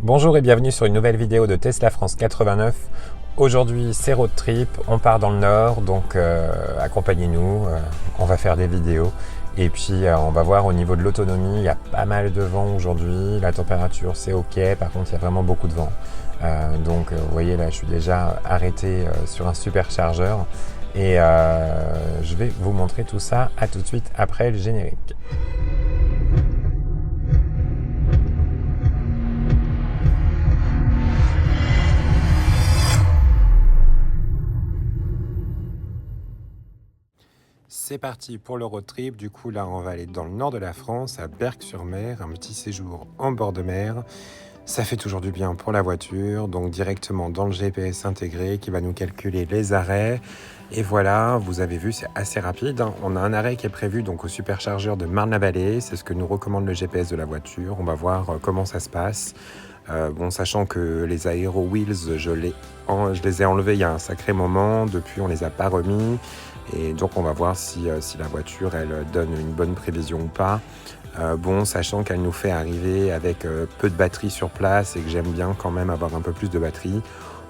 Bonjour et bienvenue sur une nouvelle vidéo de Tesla France 89. Aujourd'hui c'est road trip, on part dans le nord, donc accompagnez-nous, on va faire des vidéos. Et puis on va voir au niveau de l'autonomie, il y a pas mal de vent aujourd'hui, la température c'est ok, par contre il y a vraiment beaucoup de vent. Donc vous voyez là je suis déjà arrêté sur un superchargeur et je vais vous montrer tout ça, à tout de suite après le générique. C'est parti pour le road trip. Du coup, là, on va aller dans le nord de la France, à Berck-sur-Mer, un petit séjour en bord de mer. Ça fait toujours du bien pour la voiture, donc directement dans le GPS intégré qui va nous calculer les arrêts. Et voilà, vous avez vu, c'est assez rapide. On a un arrêt qui est prévu donc au superchargeur de Marne-la-Vallée. C'est ce que nous recommande le GPS de la voiture. On va voir comment ça se passe. Sachant que les Aero Wheels, je les ai enlevés il y a un sacré moment. Depuis, on les a pas remis. Et donc, on va voir si la voiture, elle donne une bonne prévision ou pas. Sachant qu'elle nous fait arriver avec peu de batterie sur place et que j'aime bien quand même avoir un peu plus de batterie,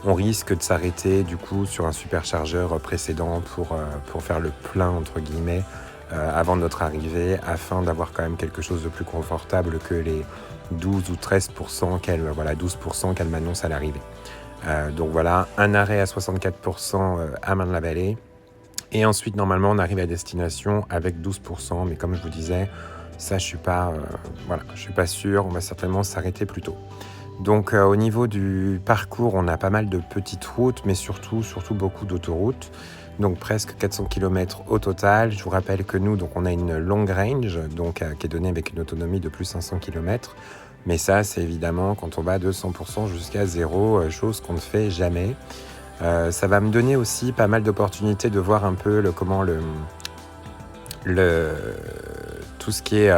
on risque de s'arrêter du coup sur un superchargeur précédent pour faire le plein entre guillemets avant notre arrivée, afin d'avoir quand même quelque chose de plus confortable que les 12 ou 13% 12% qu'elle m'annonce à l'arrivée. Donc voilà, un arrêt à 64% à Marne-la-Vallée. Et ensuite, normalement, on arrive à destination avec 12%. Mais comme je vous disais, ça, je suis pas sûr. On va certainement s'arrêter plus tôt. Donc, au niveau du parcours, on a pas mal de petites routes, mais surtout beaucoup d'autoroutes. Donc, presque 400 km au total. Je vous rappelle que nous, donc, on a une long range, donc, qui est donnée avec une autonomie de plus 500 km. Mais ça, c'est évidemment quand on va de 100% jusqu'à 0, chose qu'on ne fait jamais. Ça va me donner aussi pas mal d'opportunités de voir un peu tout ce qui est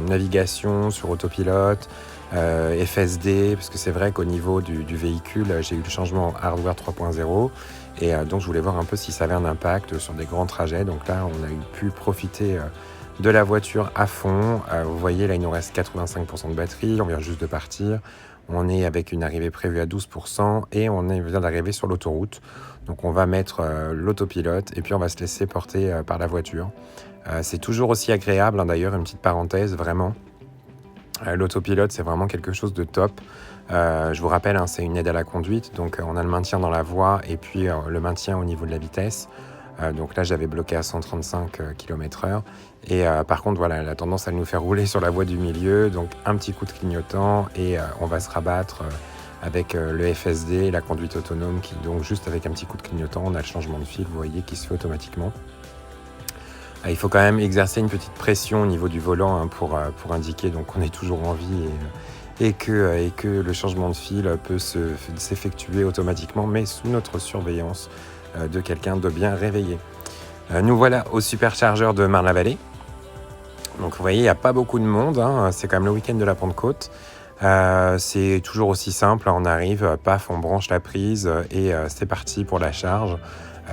navigation sur autopilote, FSD, parce que c'est vrai qu'au niveau du véhicule, j'ai eu le changement hardware 3.0 et donc je voulais voir un peu si ça avait un impact sur des grands trajets. Donc là, on a pu profiter de la voiture à fond. Vous voyez, là, il nous reste 85% de batterie, on vient juste de partir. On est avec une arrivée prévue à 12% et on vient d'arriver sur l'autoroute. Donc on va mettre l'autopilote et puis on va se laisser porter par la voiture. C'est toujours aussi agréable, d'ailleurs, une petite parenthèse, vraiment. L'autopilote, c'est vraiment quelque chose de top. Je vous rappelle, c'est une aide à la conduite. Donc on a le maintien dans la voie et puis le maintien au niveau de la vitesse. Donc là, j'avais bloqué à 135 km/h. Et par contre, voilà, elle a tendance à nous faire rouler sur la voie du milieu. Donc un petit coup de clignotant et on va se rabattre avec le FSD, la conduite autonome, qui donc juste avec un petit coup de clignotant, on a le changement de fil, vous voyez, qui se fait automatiquement. Il faut quand même exercer une petite pression au niveau du volant pour indiquer donc qu'on est toujours en vie et que le changement de fil peut s'effectuer automatiquement, mais sous notre surveillance de quelqu'un de bien réveillé. Nous voilà au superchargeur de Marne-la-Vallée. Donc vous voyez, il n'y a pas beaucoup de monde, c'est quand même le week-end de la Pentecôte. C'est toujours aussi simple, on arrive, paf, on branche la prise et c'est parti pour la charge.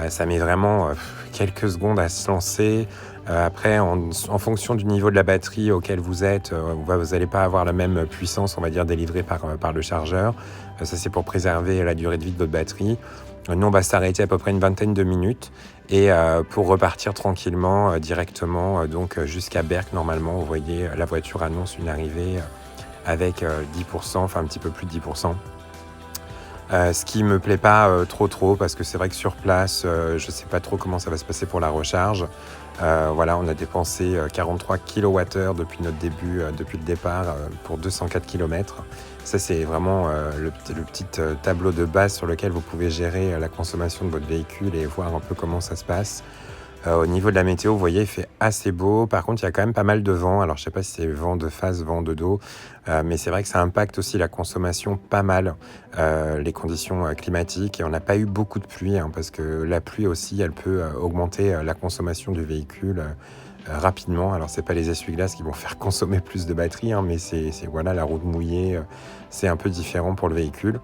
Ça met vraiment quelques secondes à se lancer. Après, en fonction du niveau de la batterie auquel vous êtes, vous n'allez pas avoir la même puissance, on va dire, délivrée par le chargeur. Ça, c'est pour préserver la durée de vie de votre batterie. Nous, on va s'arrêter à peu près une vingtaine de minutes et pour repartir tranquillement directement jusqu'à Berck. Normalement, vous voyez, la voiture annonce une arrivée avec 10%, enfin un petit peu plus de 10%. Ce qui me plaît pas trop parce que c'est vrai que sur place, je sais pas trop comment ça va se passer pour la recharge. On a dépensé 43 kWh depuis notre début, depuis le départ, pour 204 km. Ça, c'est vraiment le petit tableau de base sur lequel vous pouvez gérer la consommation de votre véhicule et voir un peu comment ça se passe. Au niveau de la météo, vous voyez, il fait assez beau. Par contre, il y a quand même pas mal de vent. Alors, je sais pas si c'est vent de face, vent de dos, mais c'est vrai que ça impacte aussi la consommation pas mal, les conditions climatiques. Et on n'a pas eu beaucoup de pluie, parce que la pluie aussi, elle peut augmenter la consommation du véhicule rapidement. Alors, c'est pas les essuie-glaces qui vont faire consommer plus de batterie, mais c'est la route mouillée, c'est un peu différent pour le véhicule.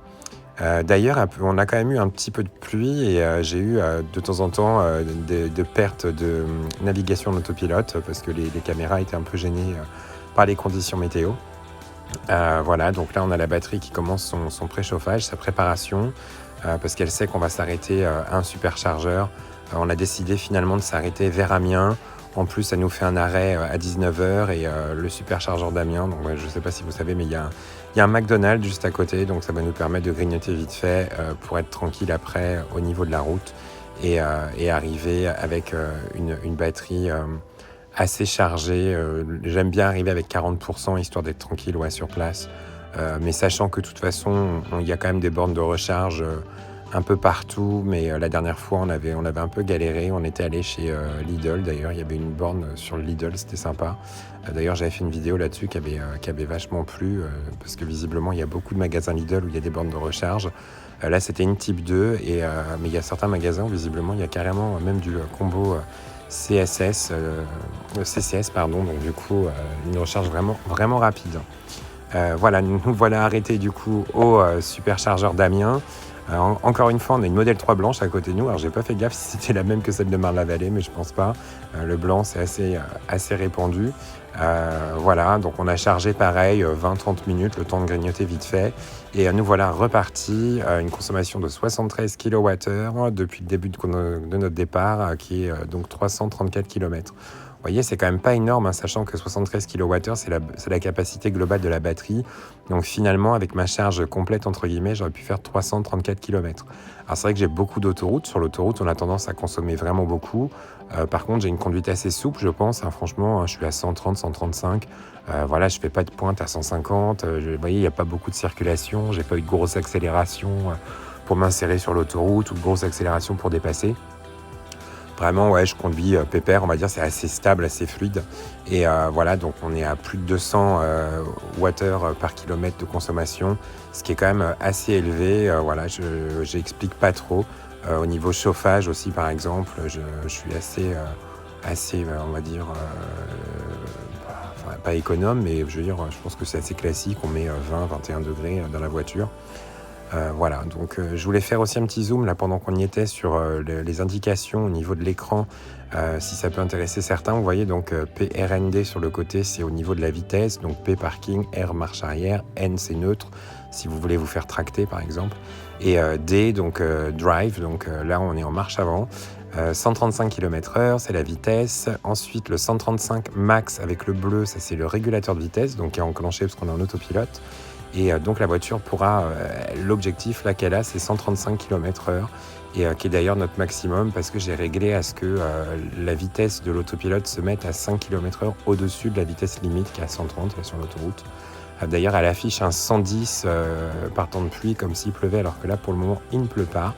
D'ailleurs, on a quand même eu un petit peu de pluie et j'ai eu de temps en temps de pertes de navigation en autopilote parce que les caméras étaient un peu gênées par les conditions météo. Voilà, donc là on a la batterie qui commence son préchauffage, sa préparation, parce qu'elle sait qu'on va s'arrêter à un superchargeur. On a décidé finalement de s'arrêter vers Amiens. En plus, ça nous fait un arrêt à 19h et le superchargeur d'Amiens, donc je ne sais pas si vous savez, mais il y a un McDonald's juste à côté, donc ça va nous permettre de grignoter vite fait pour être tranquille après au niveau de la route et arriver avec une batterie assez chargée. J'aime bien arriver avec 40% histoire d'être tranquille sur place, mais sachant que de toute façon, il y a quand même des bornes de recharge un peu partout, mais la dernière fois on avait un peu galéré. On était allé chez Lidl, d'ailleurs il y avait une borne sur le Lidl, c'était sympa. D'ailleurs j'avais fait une vidéo là-dessus qui avait vachement plu, parce que visiblement il y a beaucoup de magasins Lidl où il y a des bornes de recharge. Là c'était une type 2, mais il y a certains magasins où visiblement il y a carrément même du combo CCS, pardon, donc du coup une recharge vraiment, vraiment rapide. Voilà, nous voilà arrêtés du coup au superchargeur d'Amiens. Encore une fois, on a une modèle 3 blanche à côté de nous. Alors, j'ai pas fait gaffe si c'était la même que celle de Marne-la-Vallée, mais je pense pas. Le blanc, c'est assez répandu. Voilà, donc on a chargé pareil 20-30 minutes, le temps de grignoter vite fait. Et nous voilà repartis. Une consommation de 73 kWh depuis le début de notre départ, qui est donc 334 km. Vous voyez, c'est quand même pas énorme, sachant que 73 kWh, c'est la capacité globale de la batterie. Donc finalement, avec ma charge complète, entre guillemets, j'aurais pu faire 334 km. Alors c'est vrai que j'ai beaucoup d'autoroutes. Sur l'autoroute, on a tendance à consommer vraiment beaucoup. Par contre, j'ai une conduite assez souple, je pense. Franchement, je suis à 130, 135. Voilà, je fais pas de pointe à 150. Vous voyez, il n'y a pas beaucoup de circulation. J'ai pas eu de grosse accélération pour m'insérer sur l'autoroute ou de grosse accélération pour dépasser. Vraiment, je conduis pépère, on va dire, c'est assez stable, assez fluide. Et voilà, donc on est à plus de 200 Wh par kilomètre de consommation, ce qui est quand même assez élevé. Voilà, je n'explique pas trop. Au niveau chauffage aussi, par exemple, je suis assez on va dire, pas économe, mais je veux dire, je pense que c'est assez classique. On met 20-21 degrés dans la voiture. Voilà, donc je voulais faire aussi un petit zoom là pendant qu'on y était sur les indications au niveau de l'écran, si ça peut intéresser certains. Vous voyez donc PRND sur le côté, c'est au niveau de la vitesse, donc P parking, R marche arrière, N c'est neutre si vous voulez vous faire tracter par exemple, et D donc drive, donc là on est en marche avant. 135 km/h, c'est la vitesse. Ensuite le 135 max avec le bleu, ça c'est le régulateur de vitesse, donc qui est enclenché parce qu'on est en autopilote. Et donc la voiture pourra, l'objectif là qu'elle a, c'est 135 km/h, et qui est d'ailleurs notre maximum, parce que j'ai réglé à ce que la vitesse de l'autopilote se mette à 5 km/h au-dessus de la vitesse limite qui est à 130 sur l'autoroute. D'ailleurs elle affiche un 110 par temps de pluie, comme s'il pleuvait, alors que là pour le moment il ne pleut pas.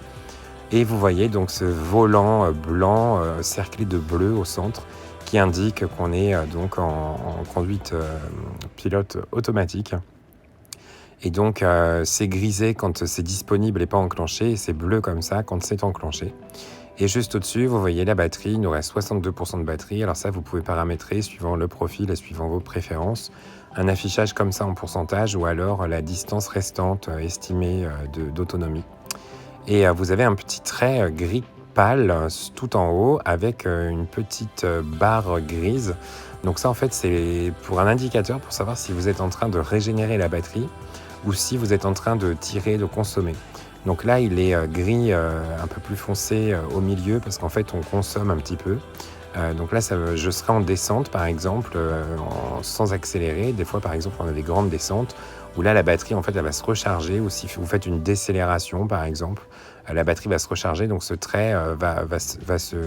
Et vous voyez donc ce volant blanc cerclé de bleu au centre, qui indique qu'on est donc en conduite pilote automatique. Et donc, c'est grisé quand c'est disponible et pas enclenché, et c'est bleu comme ça quand c'est enclenché. Et juste au-dessus, vous voyez la batterie, il nous reste 62% de batterie. Alors ça, vous pouvez paramétrer suivant le profil et suivant vos préférences. Un affichage comme ça en pourcentage, ou alors la distance restante estimée d'autonomie. Et vous avez un petit trait gris pâle tout en haut, avec une petite barre grise. Donc ça, en fait, c'est pour un indicateur pour savoir si vous êtes en train de régénérer la batterie ou si vous êtes en train de tirer, de consommer. Donc là, il est gris un peu plus foncé au milieu, parce qu'en fait, on consomme un petit peu. Donc là, je serai en descente, par exemple, sans accélérer. Des fois, par exemple, on a des grandes descentes où là, la batterie, en fait, elle va se recharger. Ou si vous faites une décélération, par exemple, la batterie va se recharger. Donc ce trait va se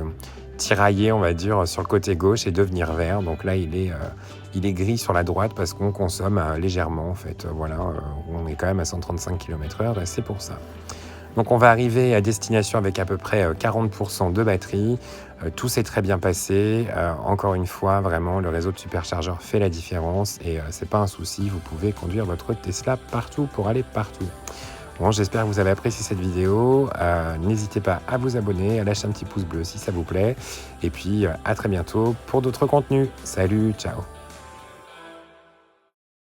tirailler, on va dire, sur le côté gauche et devenir vert. Donc là, il est gris sur la droite parce qu'on consomme légèrement, en fait. Voilà, on est quand même à 135 km/h, c'est pour ça. Donc on va arriver à destination avec à peu près 40% de batterie. Tout s'est très bien passé. Encore une fois, vraiment, le réseau de superchargeurs fait la différence, et c'est pas un souci. Vous pouvez conduire votre Tesla partout pour aller partout. Bon, j'espère que vous avez apprécié cette vidéo. N'hésitez pas à vous abonner, à lâcher un petit pouce bleu si ça vous plaît. Et puis à très bientôt pour d'autres contenus. Salut, ciao.